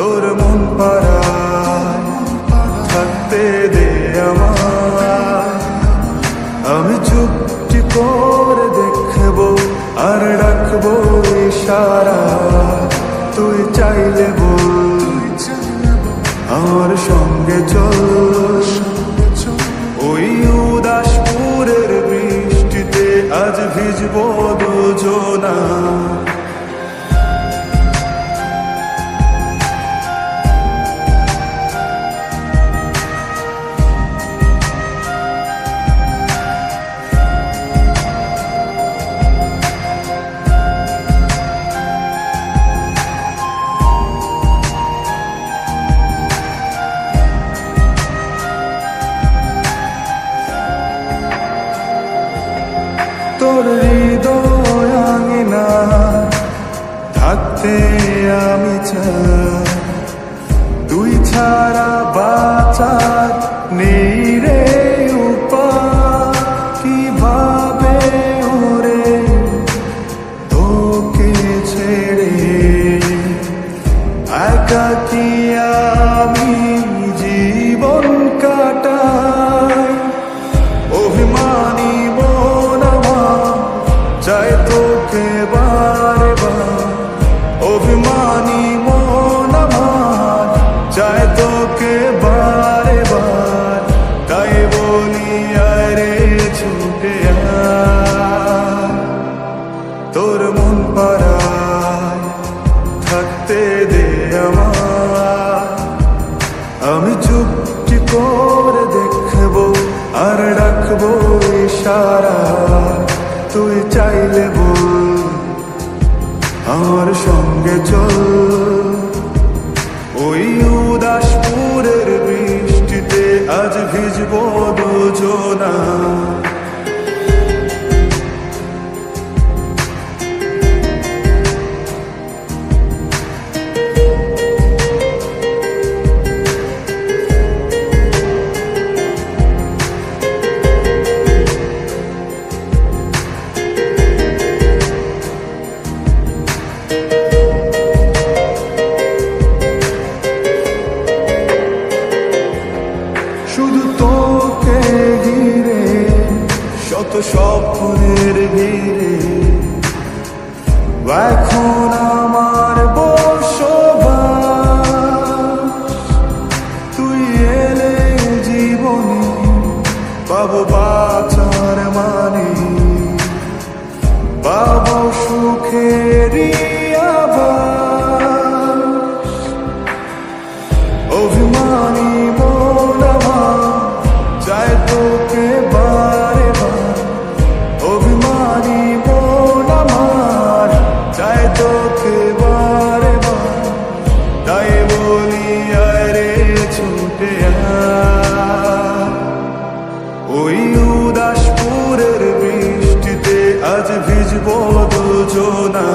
তোর মন পাড়ায় থাকতে দে আমায়, আমি চুপটি করে দেখবো আর ডাকবো ইশারা, তুই চাইলে বল আমার সঙ্গে চল। ওই উদাসপুরের বৃষ্টিতে আজ ভিজবো দুজনা। তোর হৃদয় আঙিনা থাকতে আমি চাই, তুই ছাড়া বাঁচার নেই রে উপায়। কিভাবে ওরে তোকে ছেড়ে একাকী আমি জীবন কাটাই। অভিমানী চাই তোকে বারে বার, অভিমানী মন আমার চাই তোকে বারে বার। তাই বলি আরে ছুটে আয়, তোর মন পাড়ায় থাকতে দে আমায়, আমি চুপটি করে দেখবো আর ডাকবো ইশারা, তুই চাইলে বল আমার সঙ্গে চল। ওই উদাসপুরের বৃষ্টিতে আজ ভিজবো দুজনা। শুধু তোকে ঘিরে শত স্বপ্নের ভিড়ে এখন আমার বসবাস। তুই এলে জীবনে পাবো বাঁচার মানে, পাবো সুখেরই আভাস। অভিমানী মন আমার চাই তোকে বারে বার, অভিমানী মন আমার চাই তোকে বারে বার। তাই বলি আরে ছুটে আয়, ওই উদাসপুরের বৃষ্টিতে আজ ভিজবো দুজনা।